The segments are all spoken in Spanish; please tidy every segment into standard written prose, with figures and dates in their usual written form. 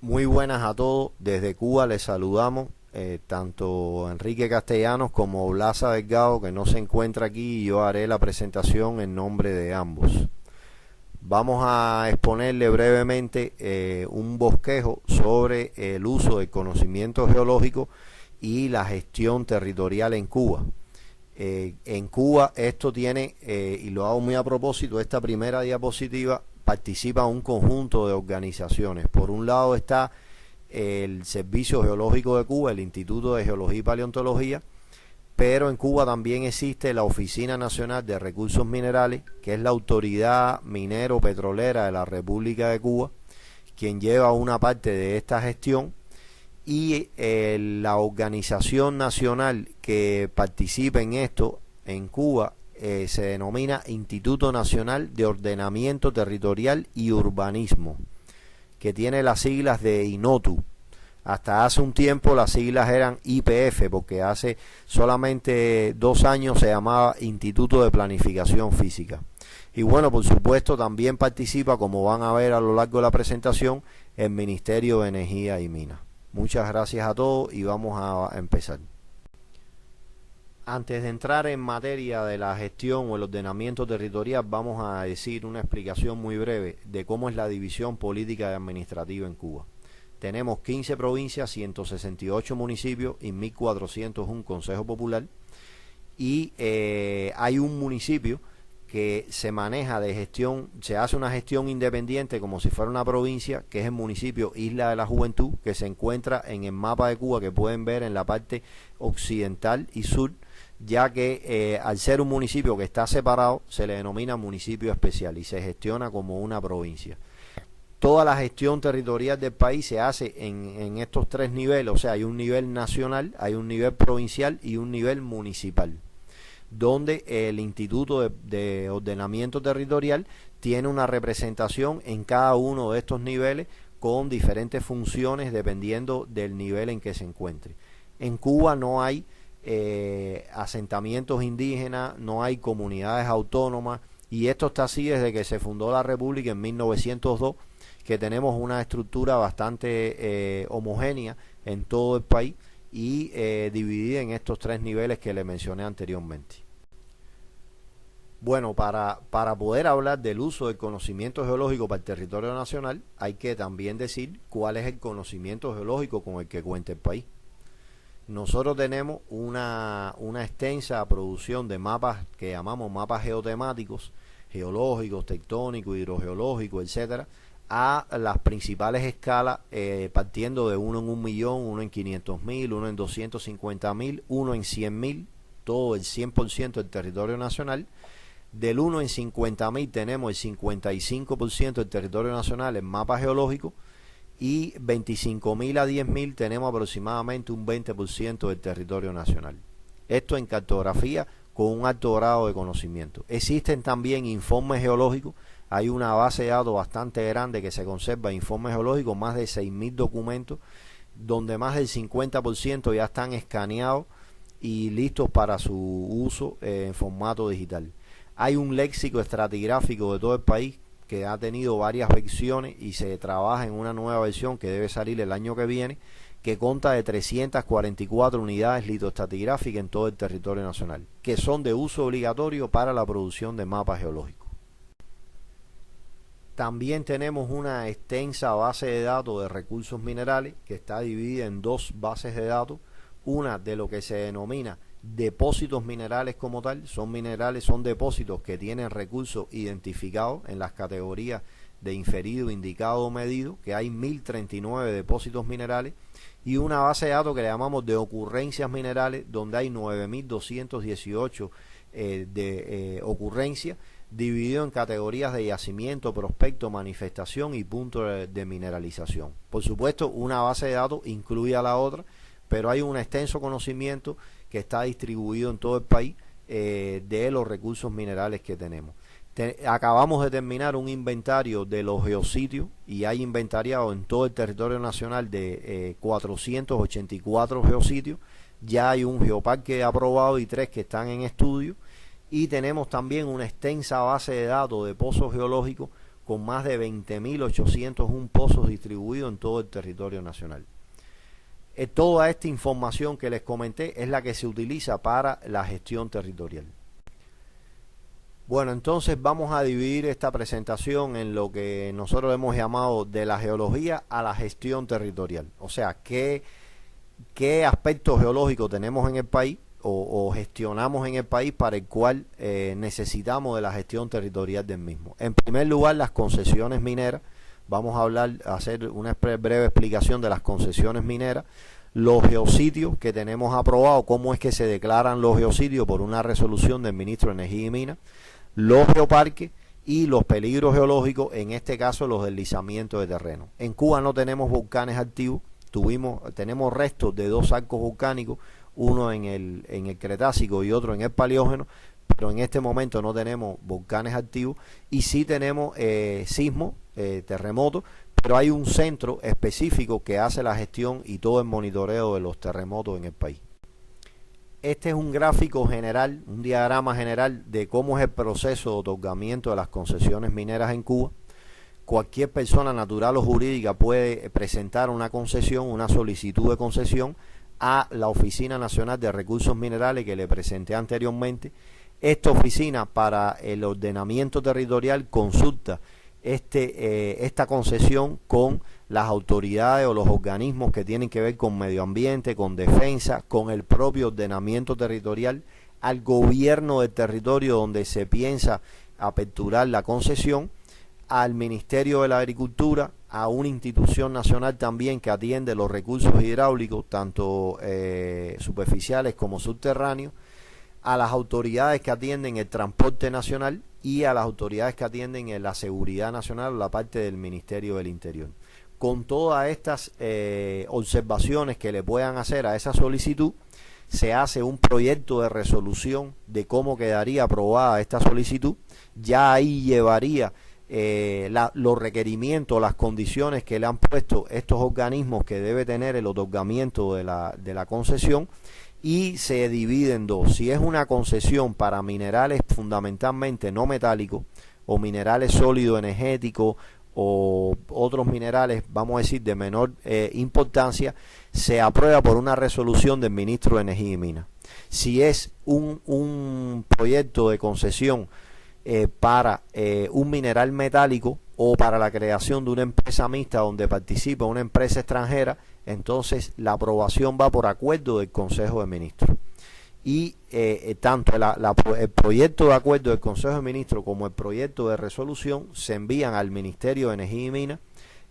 Muy buenas a todos. Desde Cuba les saludamos tanto Enrique Castellanos como Blasa Delgado, que no se encuentra aquí, y yo haré la presentación en nombre de ambos. Vamos a exponerle brevemente un bosquejo sobre el uso del conocimiento geológico y la gestión territorial en Cuba. En Cuba esto tiene, y lo hago muy a propósito, esta primera diapositiva participa un conjunto de organizaciones. Por un lado está el Servicio Geológico de Cuba, el Instituto de Geología y Paleontología, pero en Cuba también existe la Oficina Nacional de Recursos Minerales, que es la autoridad minero-petrolera de la República de Cuba, quien lleva una parte de esta gestión, y la organización nacional que participa en esto en Cuba se denomina Instituto Nacional de Ordenamiento Territorial y Urbanismo, que tiene las siglas de INOTU. Hasta hace un tiempo las siglas eran IPF, porque hace solamente 2 años se llamaba Instituto de Planificación Física. Y bueno, por supuesto también participa, como van a ver a lo largo de la presentación, el Ministerio de Energía y Minas. Muchas gracias a todos y vamos a empezar. Antes de entrar en materia de la gestión o el ordenamiento territorial, vamos a decir una explicación muy breve de cómo es la división política y administrativa en Cuba. Tenemos 15 provincias, 168 municipios y 1.401 consejos popular, y hay un municipio que se maneja de gestión, se hace una gestión independiente como si fuera una provincia, que es el municipio Isla de la Juventud, que se encuentra en el mapa de Cuba, que pueden ver en la parte occidental y sur, ya que al ser un municipio que está separado se le denomina municipio especial y se gestiona como una provincia. Toda la gestión territorial del país se hace en estos 3 niveles, o sea, hay un nivel nacional, hay un nivel provincial y un nivel municipal, donde el Instituto de Ordenamiento Territorial tiene una representación en cada uno de estos niveles con diferentes funciones dependiendo del nivel en que se encuentre. En Cuba no hay asentamientos indígenas, no hay comunidades autónomas, y esto está así desde que se fundó la República en 1902, que tenemos una estructura bastante homogénea en todo el país y dividida en estos 3 niveles que le mencioné anteriormente. Bueno, para poder hablar del uso del conocimiento geológico para el territorio nacional, hay que también decir cuál es el conocimiento geológico con el que cuenta el país. Nosotros tenemos una extensa producción de mapas que llamamos mapas geotemáticos, geológicos, tectónicos, hidrogeológicos, etcétera, a las principales escalas, partiendo de 1 en 1.000.000, 1 en 500.000, 1 en 250.000, 1 en 100.000, todo el 100% del territorio nacional. Del 1 en 50.000 tenemos el 55% del territorio nacional en mapas geológicos, y 25.000 a 10.000 tenemos aproximadamente un 20% del territorio nacional. Esto en cartografía con un alto grado de conocimiento. Existen también informes geológicos, hay una base de datos bastante grande que se conserva, informes geológicos, más de 6.000 documentos, donde más del 50% ya están escaneados y listos para su uso en formato digital. Hay un léxico estratigráfico de todo el país que ha tenido varias versiones y se trabaja en una nueva versión que debe salir el año que viene, que consta de 344 unidades litoestratigráficas en todo el territorio nacional, que son de uso obligatorio para la producción de mapas geológicos. También tenemos una extensa base de datos de recursos minerales que está dividida en 2 bases de datos, una de lo que se denomina depósitos minerales como tal, son depósitos que tienen recursos identificados en las categorías de inferido, indicado o medido, que hay 1.039 depósitos minerales, y una base de datos que le llamamos de ocurrencias minerales, donde hay 9.218 ocurrencias, dividido en categorías de yacimiento, prospecto, manifestación y punto de mineralización. Por supuesto, una base de datos incluye a la otra, pero hay un extenso conocimiento que está distribuido en todo el país de los recursos minerales que tenemos. Acabamos de terminar un inventario de los geositios y hay inventariado en todo el territorio nacional de 484 geositios. Ya hay un geoparque aprobado y 3 que están en estudio, y tenemos también una extensa base de datos de pozos geológicos con más de 20.801 pozos distribuidos en todo el territorio nacional. Toda esta información que les comenté es la que se utiliza para la gestión territorial. Bueno, entonces vamos a dividir esta presentación en lo que nosotros hemos llamado de la geología a la gestión territorial. O sea, qué aspectos geológicos tenemos en el país o gestionamos en el país para el cual necesitamos de la gestión territorial del mismo. En primer lugar, las concesiones mineras. Vamos a hacer una breve explicación de las concesiones mineras, los geositios que tenemos aprobados, cómo es que se declaran los geositios por una resolución del ministro de Energía y Minas, los geoparques y los peligros geológicos, en este caso los deslizamientos de terreno. En Cuba no tenemos volcanes activos, tenemos restos de 2 arcos volcánicos, uno en el Cretácico y otro en el Paleógeno, pero en este momento no tenemos volcanes activos y sí tenemos sismos, terremotos, pero hay un centro específico que hace la gestión y todo el monitoreo de los terremotos en el país. Este es un gráfico general, un diagrama general de cómo es el proceso de otorgamiento de las concesiones mineras en Cuba. Cualquier persona natural o jurídica puede presentar una concesión, una solicitud de concesión a la Oficina Nacional de Recursos Minerales que le presenté anteriormente. Esta oficina para el ordenamiento territorial consulta esta concesión con las autoridades o los organismos que tienen que ver con medio ambiente, con defensa, con el propio ordenamiento territorial, al gobierno del territorio donde se piensa aperturar la concesión, al Ministerio de la Agricultura, a una institución nacional también que atiende los recursos hidráulicos, tanto superficiales como subterráneos, a las autoridades que atienden el transporte nacional y a las autoridades que atienden en la seguridad nacional, la parte del Ministerio del Interior. Con todas estas observaciones que le puedan hacer a esa solicitud, se hace un proyecto de resolución de cómo quedaría aprobada esta solicitud. Ya ahí llevaría los requerimientos, las condiciones que le han puesto estos organismos que debe tener el otorgamiento de la concesión, y se divide en dos. Si es una concesión para minerales fundamentalmente no metálicos o minerales sólidos energéticos o otros minerales, vamos a decir, de menor importancia, se aprueba por una resolución del ministro de Energía y Minas. Si es un proyecto de concesión para un mineral metálico o para la creación de una empresa mixta donde participa una empresa extranjera, entonces la aprobación va por acuerdo del Consejo de Ministros. Y tanto el proyecto de acuerdo del Consejo de Ministros como el proyecto de resolución se envían al Ministerio de Energía y Minas.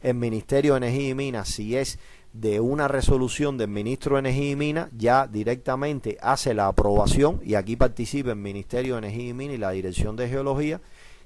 El Ministerio de Energía y Minas, si es de una resolución del Ministro de Energía y Minas, ya directamente hace la aprobación, y aquí participa el Ministerio de Energía y Minas y la Dirección de Geología.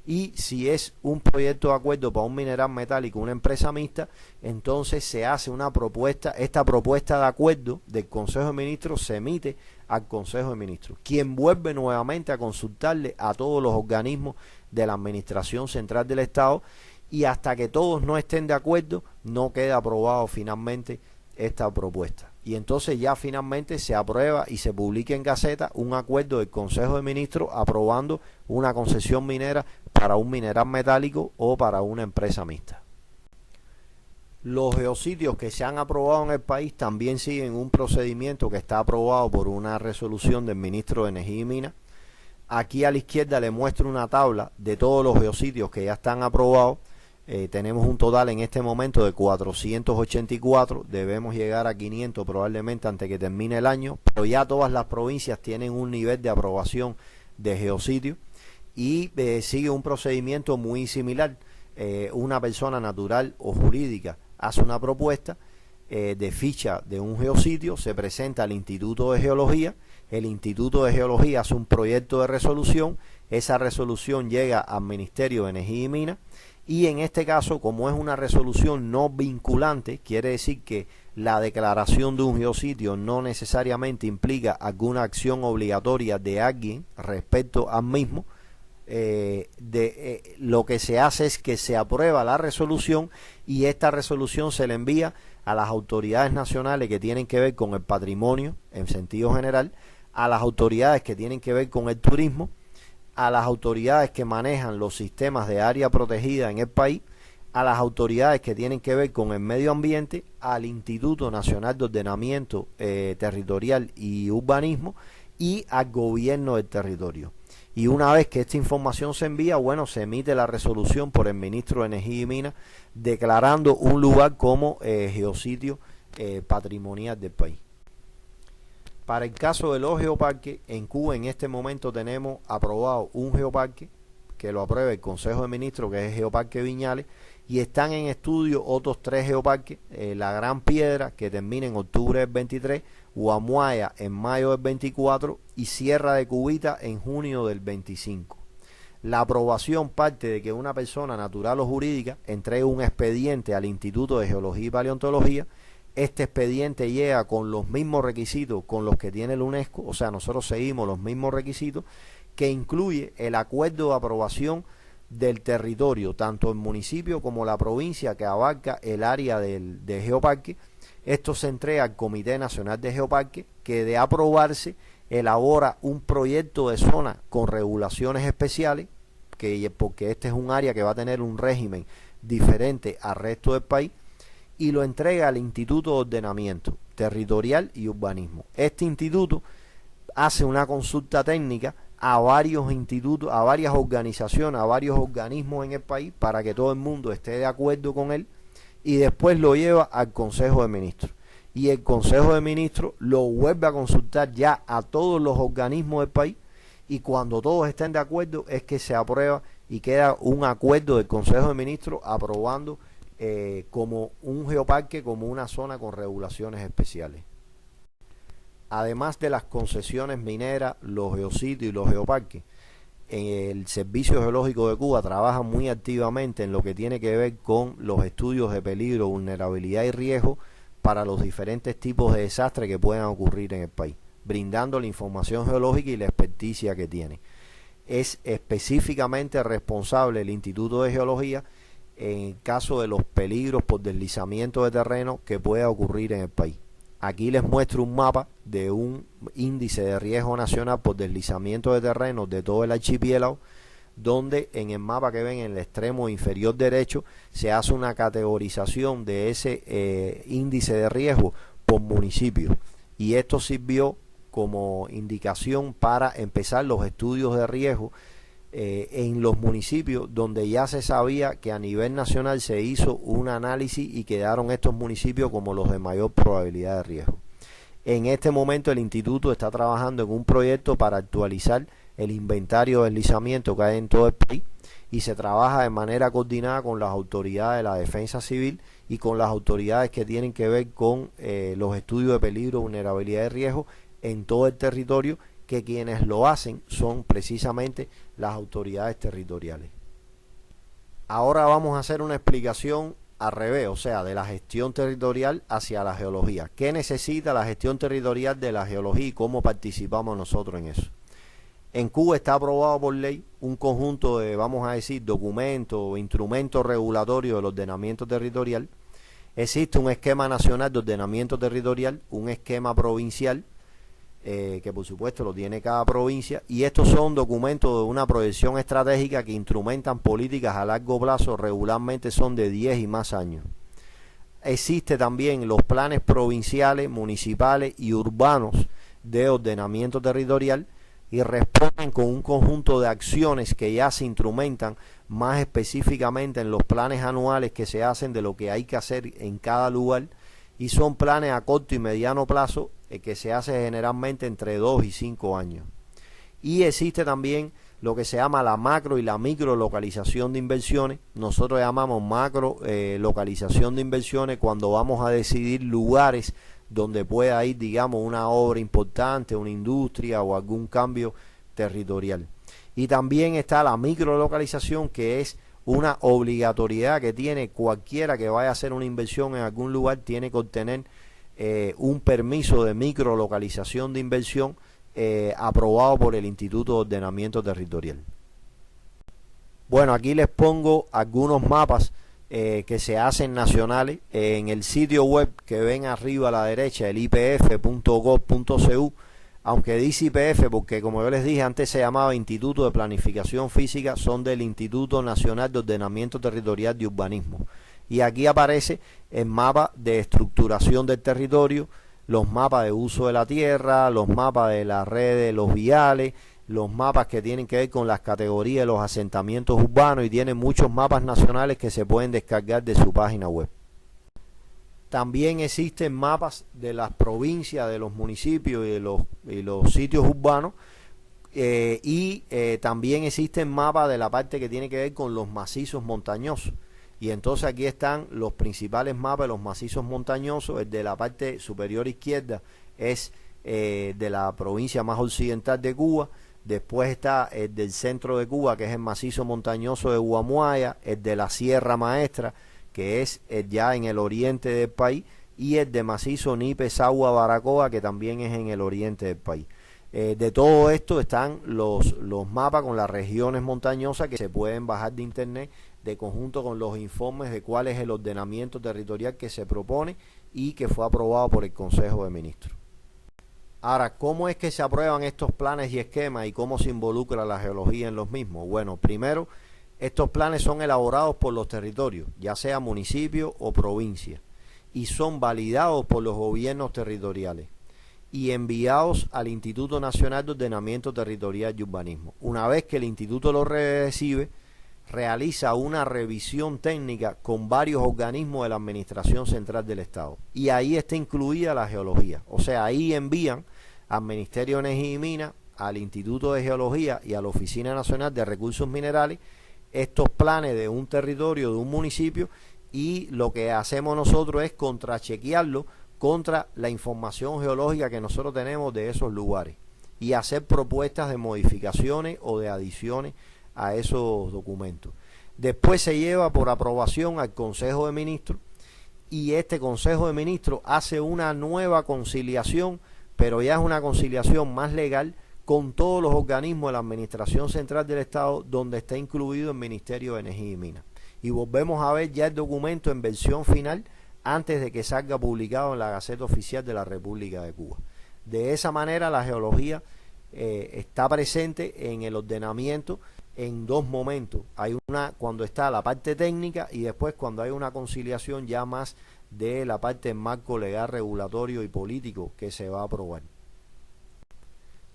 Y si es un proyecto de acuerdo para un mineral metálico, una empresa mixta, entonces se hace una propuesta. Esta propuesta de acuerdo del Consejo de Ministros se emite al Consejo de Ministros, quien vuelve nuevamente a consultarle a todos los organismos de la Administración Central del Estado, y hasta que todos no estén de acuerdo no queda aprobado finalmente esta propuesta. Y entonces ya finalmente se aprueba y se publica en Gaceta un acuerdo del Consejo de Ministros aprobando una concesión minera para un mineral metálico o para una empresa mixta. Los geositios que se han aprobado en el país también siguen un procedimiento que está aprobado por una resolución del ministro de Energía y Minas. Aquí a la izquierda le muestro una tabla de todos los geositios que ya están aprobados. Tenemos un total en este momento de 484, debemos llegar a 500 probablemente antes que termine el año, pero ya todas las provincias tienen un nivel de aprobación de geositio y sigue un procedimiento muy similar. Una persona natural o jurídica hace una propuesta de ficha de un geositio, se presenta al Instituto de Geología, el Instituto de Geología hace un proyecto de resolución, esa resolución llega al Ministerio de Energía y Minas. Y en este caso, como es una resolución no vinculante, quiere decir que la declaración de un geositio no necesariamente implica alguna acción obligatoria de alguien respecto al mismo. Lo que se hace es que se aprueba la resolución y esta resolución se le envía a las autoridades nacionales que tienen que ver con el patrimonio en sentido general, a las autoridades que tienen que ver con el turismo, a las autoridades que manejan los sistemas de área protegida en el país, a las autoridades que tienen que ver con el medio ambiente, al Instituto Nacional de Ordenamiento Territorial y Urbanismo y al gobierno del territorio. Y una vez que esta información se envía, bueno, se emite la resolución por el ministro de Energía y Minas declarando un lugar como geositio patrimonial del país. Para el caso de los geoparques, en Cuba en este momento tenemos aprobado un geoparque que lo aprueba el Consejo de Ministros, que es el Geoparque Viñales, y están en estudio otros 3 geoparques, La Gran Piedra, que termina en octubre del 23, Huamuaya en mayo del 24 y Sierra de Cubita en junio del 25. La aprobación parte de que una persona natural o jurídica entregue un expediente al Instituto de Geología y Paleontología. Este expediente llega con los mismos requisitos con los que tiene la UNESCO, o sea, nosotros seguimos los mismos requisitos, que incluye el acuerdo de aprobación del territorio, tanto el municipio como la provincia que abarca el área del geoparque. Esto se entrega al Comité Nacional de Geoparque, que de aprobarse elabora un proyecto de zona con regulaciones especiales, porque este es un área que va a tener un régimen diferente al resto del país, y lo entrega al Instituto de Ordenamiento Territorial y Urbanismo. Este instituto hace una consulta técnica a varios institutos, a varias organizaciones, a varios organismos en el país para que todo el mundo esté de acuerdo con él, y después lo lleva al Consejo de Ministros. Y el Consejo de Ministros lo vuelve a consultar ya a todos los organismos del país, y cuando todos estén de acuerdo es que se aprueba y queda un acuerdo del Consejo de Ministros aprobando como un geoparque, como una zona con regulaciones especiales. Además de las concesiones mineras, los geositios y los geoparques, el Servicio Geológico de Cuba trabaja muy activamente en lo que tiene que ver con los estudios de peligro, vulnerabilidad y riesgo para los diferentes tipos de desastres que puedan ocurrir en el país, brindando la información geológica y la experticia que tiene. Es específicamente responsable el Instituto de Geología en el caso de los peligros por deslizamiento de terreno que pueda ocurrir en el país. Aquí les muestro un mapa de un índice de riesgo nacional por deslizamiento de terreno de todo el archipiélago, donde en el mapa que ven en el extremo inferior derecho se hace una categorización de ese índice de riesgo por municipio, y esto sirvió como indicación para empezar los estudios de riesgo en los municipios donde ya se sabía que a nivel nacional se hizo un análisis y quedaron estos municipios como los de mayor probabilidad de riesgo. En este momento el instituto está trabajando en un proyecto para actualizar el inventario de deslizamiento que hay en todo el país, y se trabaja de manera coordinada con las autoridades de la defensa civil y con las autoridades que tienen que ver con los estudios de peligro, vulnerabilidad y riesgo en todo el territorio, que quienes lo hacen son precisamente las autoridades territoriales. Ahora vamos a hacer una explicación al revés, o sea, de la gestión territorial hacia la geología. ¿Qué necesita la gestión territorial de la geología y cómo participamos nosotros en eso? En Cuba está aprobado por ley un conjunto de, vamos a decir, documentos o instrumentos regulatorios del ordenamiento territorial. Existe un esquema nacional de ordenamiento territorial, un esquema provincial, que por supuesto lo tiene cada provincia, y estos son documentos de una proyección estratégica que instrumentan políticas a largo plazo, regularmente son de 10 y más años. Existe también los planes provinciales, municipales y urbanos de ordenamiento territorial, y responden con un conjunto de acciones que ya se instrumentan más específicamente en los planes anuales que se hacen de lo que hay que hacer en cada lugar, y son planes a corto y mediano plazo que se hace generalmente entre 2 y 5 años. Y existe también lo que se llama la macro y la micro localización de inversiones. Nosotros llamamos macro localización de inversiones cuando vamos a decidir lugares donde pueda ir, digamos, una obra importante, una industria o algún cambio territorial. Y también está la microlocalización, que es una obligatoriedad que tiene cualquiera que vaya a hacer una inversión en algún lugar, tiene que obtener un permiso de microlocalización de inversión aprobado por el Instituto de Ordenamiento Territorial. Bueno, aquí les pongo algunos mapas que se hacen nacionales en el sitio web que ven arriba a la derecha, el ipf.gov.cu. aunque dice IPF porque, como yo les dije, antes se llamaba Instituto de Planificación Física, son del Instituto Nacional de Ordenamiento Territorial de Urbanismo. Y aquí aparece el mapa de estructuración del territorio, los mapas de uso de la tierra, los mapas de las redes, los viales, los mapas que tienen que ver con las categorías de los asentamientos urbanos, y tienen muchos mapas nacionales que se pueden descargar de su página web. También existen mapas de las provincias, de los municipios y los sitios urbanos, también existen mapas de la parte que tiene que ver con los macizos montañosos. Y entonces aquí están los principales mapas de los macizos montañosos. El de la parte superior izquierda es de la provincia más occidental de Cuba. Después está el del centro de Cuba, que es el macizo montañoso de Guamuaya, el de la Sierra Maestra, que es ya en el oriente del país, y el de macizo Nipe-Sagua-Baracoa, que también es en el oriente del país. De todo esto están los mapas con las regiones montañosas que se pueden bajar de internet, de conjunto con los informes de cuál es el ordenamiento territorial que se propone y que fue aprobado por el Consejo de Ministros. Ahora, ¿cómo es que se aprueban estos planes y esquemas y cómo se involucra la geología en los mismos? Bueno, primero, estos planes son elaborados por los territorios, ya sea municipio o provincia, y son validados por los gobiernos territoriales y enviados al Instituto Nacional de Ordenamiento Territorial y Urbanismo. Una vez que el instituto lo recibe, realiza una revisión técnica con varios organismos de la Administración Central del Estado. Y ahí está incluida la geología. O sea, ahí envían al Ministerio de Energía y Minas, al Instituto de Geología y a la Oficina Nacional de Recursos Minerales estos planes de un territorio, de un municipio, y lo que hacemos nosotros es contrachequearlo contra la información geológica que nosotros tenemos de esos lugares y hacer propuestas de modificaciones o de adiciones a esos documentos. Después se lleva por aprobación al Consejo de Ministros, y este Consejo de Ministros hace una nueva conciliación, pero ya es una conciliación más legal con todos los organismos de la Administración Central del Estado, donde está incluido el Ministerio de Energía y Minas. Y volvemos a ver ya el documento en versión final antes de que salga publicado en la Gaceta Oficial de la República de Cuba. De esa manera la geología está presente en el ordenamiento en dos momentos. Hay una cuando está la parte técnica y después cuando hay una conciliación ya más de la parte del marco legal, regulatorio y político que se va a aprobar.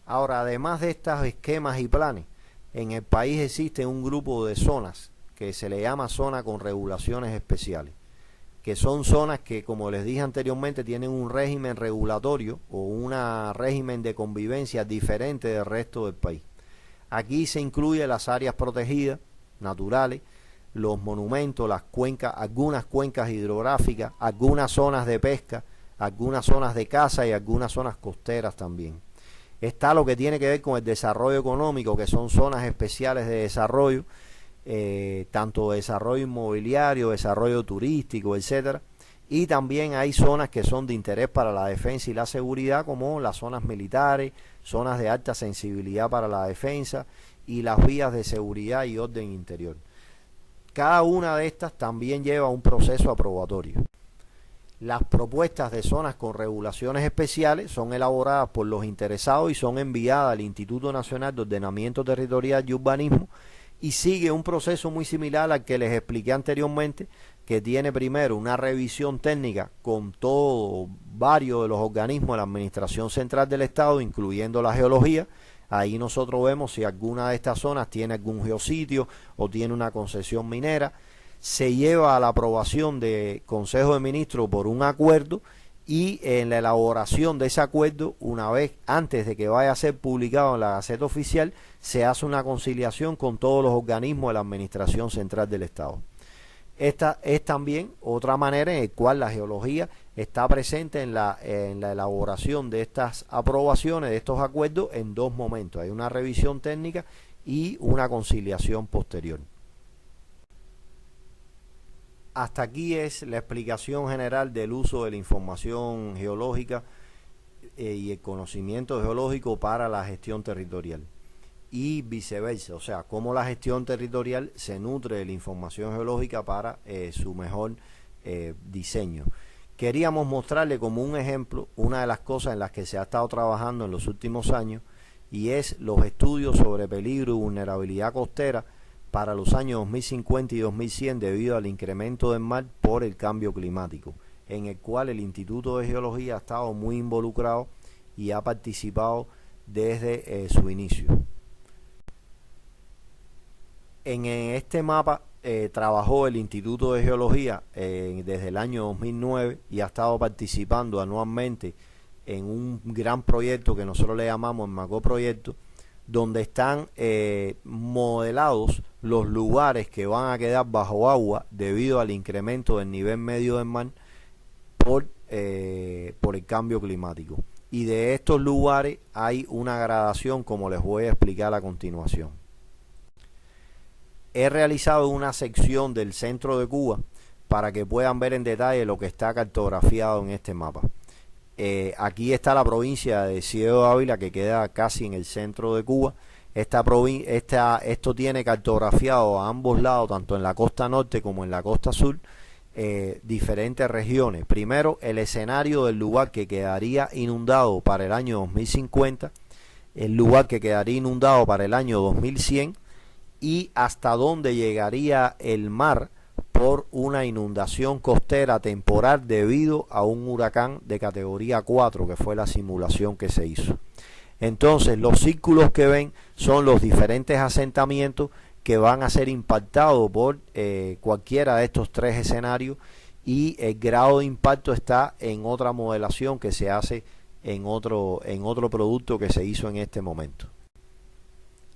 Ahora, además de estos esquemas y planes, en el país existe un grupo de zonas que se le llama zona con regulaciones especiales, que son zonas que, como les dije anteriormente, tienen un régimen regulatorio o un régimen de convivencia diferente del resto del país. Aquí se incluyen las áreas protegidas, naturales, los monumentos, las cuencas, algunas cuencas hidrográficas, algunas zonas de pesca, algunas zonas de caza y algunas zonas costeras también. Está lo que tiene que ver con el desarrollo económico, que son zonas especiales de desarrollo, tanto desarrollo inmobiliario, desarrollo turístico, etcétera. Y también hay zonas que son de interés para la defensa y la seguridad, como las zonas militares, zonas de alta sensibilidad para la defensa y las vías de seguridad y orden interior. Cada una de estas también lleva un proceso aprobatorio. Las propuestas de zonas con regulaciones especiales son elaboradas por los interesados y son enviadas al Instituto Nacional de Ordenamiento Territorial y Urbanismo, y sigue un proceso muy similar al que les expliqué anteriormente, que tiene primero una revisión técnica con varios de los organismos de la Administración Central del Estado, incluyendo la geología. Ahí nosotros vemos si alguna de estas zonas tiene algún geositio o tiene una concesión minera. Se lleva a la aprobación de Consejo de Ministros por un acuerdo, y en la elaboración de ese acuerdo, una vez antes de que vaya a ser publicado en la Gaceta Oficial, se hace una conciliación con todos los organismos de la Administración Central del Estado. Esta es también otra manera en la cual la geología está presente en la elaboración de estas aprobaciones, de estos acuerdos, en dos momentos. Hay una revisión técnica y una conciliación posterior. Hasta aquí es la explicación general del uso de la información geológica y el conocimiento geológico para la gestión territorial, y viceversa, o sea, cómo la gestión territorial se nutre de la información geológica para su mejor diseño. Queríamos mostrarle como un ejemplo una de las cosas en las que se ha estado trabajando en los últimos años, y es los estudios sobre peligro y vulnerabilidad costera para los años 2050 y 2100 debido al incremento del mar por el cambio climático, en el cual el Instituto de Geología ha estado muy involucrado y ha participado desde su inicio. En este mapa trabajó el Instituto de Geología desde el año 2009 y ha estado participando anualmente en un gran proyecto que nosotros le llamamos el MACO Proyecto, donde están modelados los lugares que van a quedar bajo agua debido al incremento del nivel medio del mar por el cambio climático. Y de estos lugares hay una gradación, como les voy a explicar a continuación. He realizado una sección del centro de Cuba para que puedan ver en detalle lo que está cartografiado en este mapa. Aquí está la provincia de Ciego de Ávila, que queda casi en el centro de Cuba. Esto tiene cartografiado a ambos lados, tanto en la costa norte como en la costa sur, diferentes regiones. Primero, el escenario del lugar que quedaría inundado para el año 2050, el lugar que quedaría inundado para el año 2100 y hasta dónde llegaría el mar por una inundación costera temporal debido a un huracán de categoría 4, que fue la simulación que se hizo. Entonces, los círculos que ven son los diferentes asentamientos que van a ser impactados por cualquiera de estos tres escenarios, y el grado de impacto está en otra modelación que se hace en otro producto que se hizo en este momento.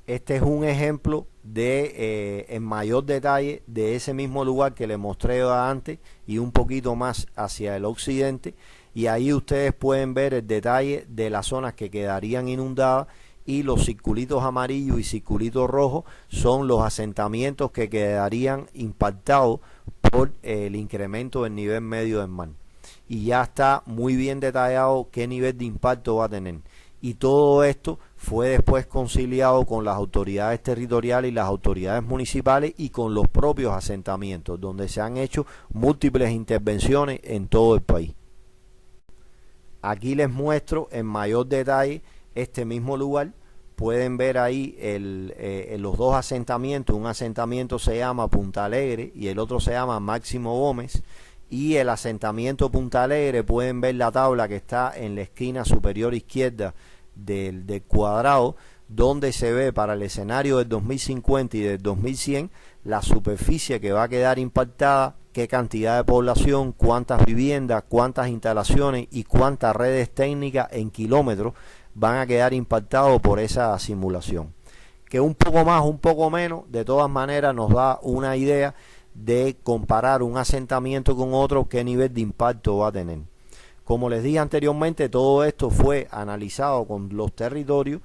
Este es un ejemplo de en mayor detalle de ese mismo lugar que les mostré antes y un poquito más hacia el occidente, y ahí ustedes pueden ver el detalle de las zonas que quedarían inundadas, y los circulitos amarillos y circulitos rojos son los asentamientos que quedarían impactados por el incremento del nivel medio del mar, y ya está muy bien detallado qué nivel de impacto va a tener. Y todo esto fue después conciliado con las autoridades territoriales y las autoridades municipales y con los propios asentamientos, donde se han hecho múltiples intervenciones en todo el país. Aquí les muestro en mayor detalle este mismo lugar. Pueden ver ahí los dos asentamientos. Un asentamiento se llama Punta Alegre y el otro se llama Máximo Gómez. Y el asentamiento Punta Alegre, pueden ver la tabla que está en la esquina superior izquierda del cuadrado, donde se ve para el escenario del 2050 y del 2100 la superficie que va a quedar impactada, qué cantidad de población, cuántas viviendas, cuántas instalaciones y cuántas redes técnicas en kilómetros van a quedar impactados por esa simulación. Que un poco más, un poco menos, de todas maneras nos da una idea de comparar un asentamiento con otro, qué nivel de impacto va a tener. Como les dije anteriormente, todo esto fue analizado con los territorios.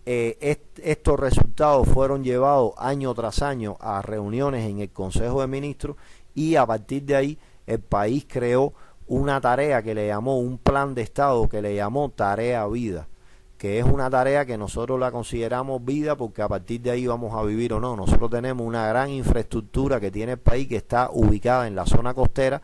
Estos resultados fueron llevados año tras año a reuniones en el Consejo de Ministros, y a partir de ahí el país creó una tarea que le llamó, un plan de Estado que le llamó Tarea Vida, que es una tarea que nosotros la consideramos vida porque a partir de ahí vamos a vivir o no. Nosotros tenemos una gran infraestructura que tiene el país, que está ubicada en la zona costera,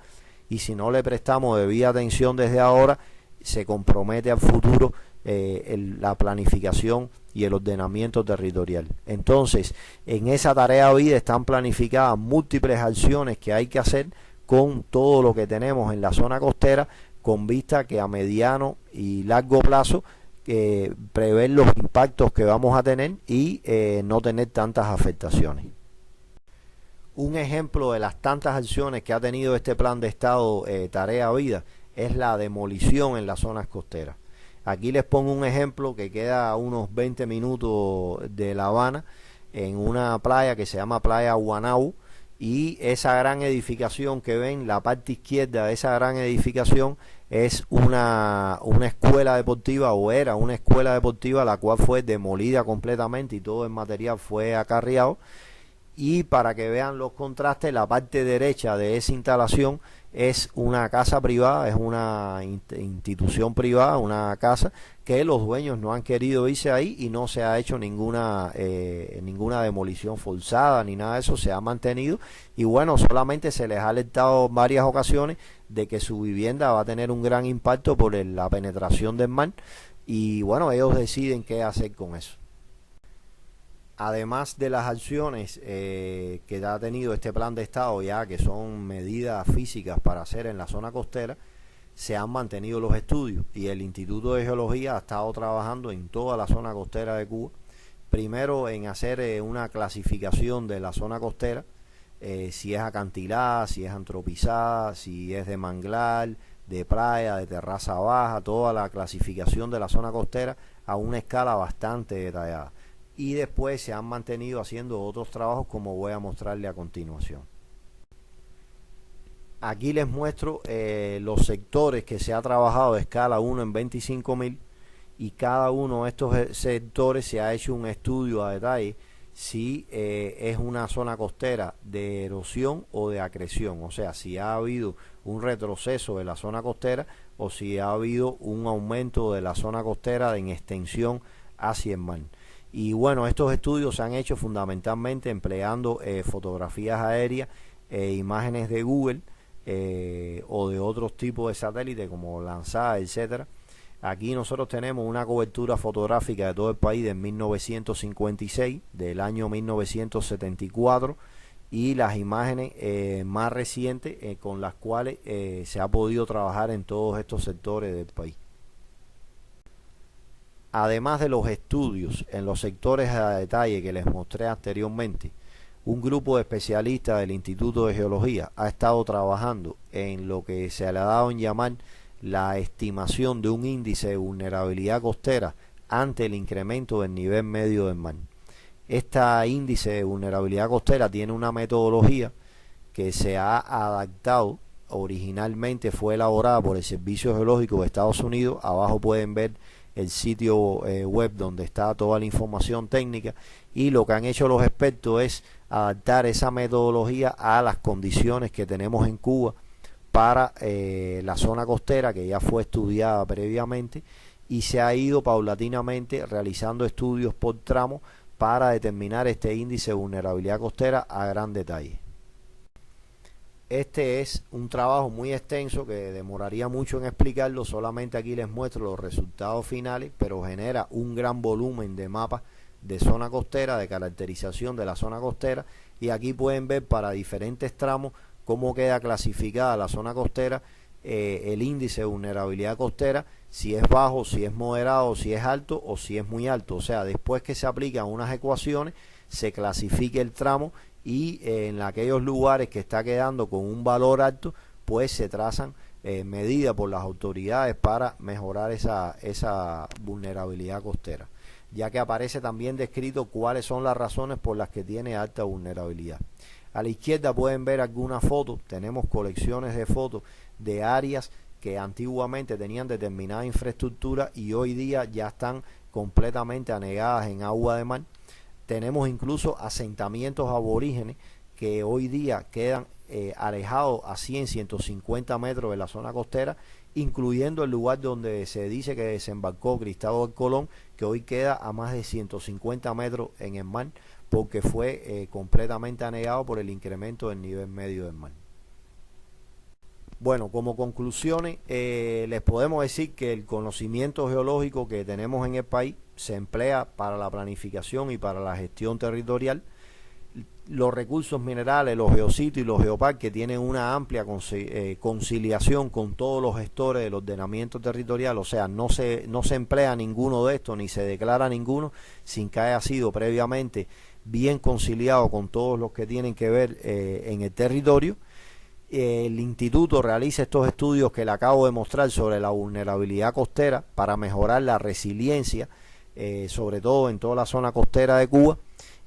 y si no le prestamos debida atención desde ahora, se compromete al futuro la planificación y el ordenamiento territorial. Entonces, en esa tarea vida están planificadas múltiples acciones que hay que hacer con todo lo que tenemos en la zona costera, con vista que a mediano y largo plazo prever los impactos que vamos a tener y no tener tantas afectaciones. Un ejemplo de las tantas acciones que ha tenido este plan de Estado Tarea Vida es la demolición en las zonas costeras. Aquí les pongo un ejemplo que queda a unos 20 minutos de La Habana, en una playa que se llama Playa Guanau, y esa gran edificación que ven, la parte izquierda de esa gran edificación, es una escuela deportiva, o era una escuela deportiva, la cual fue demolida completamente y todo el material fue acarreado. Y para que vean los contrastes, la parte derecha de esa instalación es una casa privada, es una institución privada, una casa que los dueños no han querido irse ahí y no se ha hecho ninguna demolición forzada ni nada de eso, se ha mantenido y bueno, solamente se les ha alertado en varias ocasiones de que su vivienda va a tener un gran impacto por la penetración del mar y bueno, ellos deciden qué hacer con eso. Además de las acciones que ha tenido este plan de estado ya, que son medidas físicas para hacer en la zona costera, se han mantenido los estudios y el Instituto de Geología ha estado trabajando en toda la zona costera de Cuba, primero en hacer una clasificación de la zona costera, si es acantilada, si es antropizada, si es de manglar, de playa, de terraza baja, toda la clasificación de la zona costera a una escala bastante detallada. Y después se han mantenido haciendo otros trabajos como voy a mostrarle a continuación. Aquí les muestro los sectores que se ha trabajado de escala 1 en 25.000 y cada uno de estos sectores se ha hecho un estudio a detalle si es una zona costera de erosión o de acreción, o sea, si ha habido un retroceso de la zona costera o si ha habido un aumento de la zona costera en extensión hacia el mar. Y bueno, estos estudios se han hecho fundamentalmente empleando fotografías aéreas, imágenes de Google o de otros tipos de satélites como Landsat, etcétera. Aquí nosotros tenemos una cobertura fotográfica de todo el país de 1956, del año 1974 y las imágenes más recientes con las cuales se ha podido trabajar en todos estos sectores del país. Además de los estudios en los sectores a detalle que les mostré anteriormente, un grupo de especialistas del Instituto de Geología ha estado trabajando en lo que se le ha dado en llamar la estimación de un índice de vulnerabilidad costera ante el incremento del nivel medio del mar. Este índice de vulnerabilidad costera tiene una metodología que se ha adaptado, originalmente fue elaborada por el Servicio Geológico de Estados Unidos. Abajo pueden ver el sitio web donde está toda la información técnica y lo que han hecho los expertos es adaptar esa metodología a las condiciones que tenemos en Cuba para la zona costera, que ya fue estudiada previamente, y se ha ido paulatinamente realizando estudios por tramo para determinar este índice de vulnerabilidad costera a gran detalle. Este es un trabajo muy extenso que demoraría mucho en explicarlo, solamente aquí les muestro los resultados finales, pero genera un gran volumen de mapas de zona costera, de caracterización de la zona costera, y aquí pueden ver para diferentes tramos cómo queda clasificada la zona costera, el índice de vulnerabilidad costera, si es bajo, si es moderado, si es alto o si es muy alto. O sea, después que se aplican unas ecuaciones, se clasifica el tramo y en aquellos lugares que está quedando con un valor alto, pues se trazan medidas por las autoridades para mejorar esa vulnerabilidad costera, ya que aparece también descrito cuáles son las razones por las que tiene alta vulnerabilidad. A la izquierda pueden ver algunas fotos, tenemos colecciones de fotos de áreas que antiguamente tenían determinada infraestructura y hoy día ya están completamente anegadas en agua de mar. Tenemos incluso asentamientos aborígenes que hoy día quedan alejados a 100-150 metros de la zona costera, incluyendo el lugar donde se dice que desembarcó Cristóbal Colón, que hoy queda a más de 150 metros en el mar, porque fue completamente anegado por el incremento del nivel medio del mar. Bueno, como conclusiones, les podemos decir que el conocimiento geológico que tenemos en el país se emplea para la planificación y para la gestión territorial. Los recursos minerales, los geositios y los geoparques tienen una amplia conciliación con todos los gestores del ordenamiento territorial, o sea, no se emplea ninguno de estos ni se declara ninguno sin que haya sido previamente bien conciliado con todos los que tienen que ver en el territorio. El instituto realiza estos estudios que le acabo de mostrar sobre la vulnerabilidad costera para mejorar la resiliencia, sobre todo en toda la zona costera de Cuba,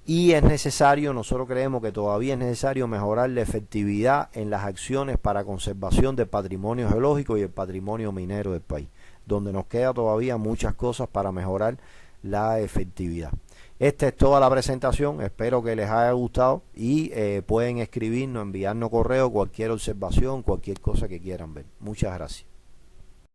y es necesario, nosotros creemos que todavía es necesario mejorar la efectividad en las acciones para conservación del patrimonio geológico y el patrimonio minero del país, donde nos queda todavía muchas cosas para mejorar la efectividad. Esta es toda la presentación, espero que les haya gustado y pueden escribirnos, enviarnos correo, cualquier observación, cualquier cosa que quieran ver. Muchas gracias.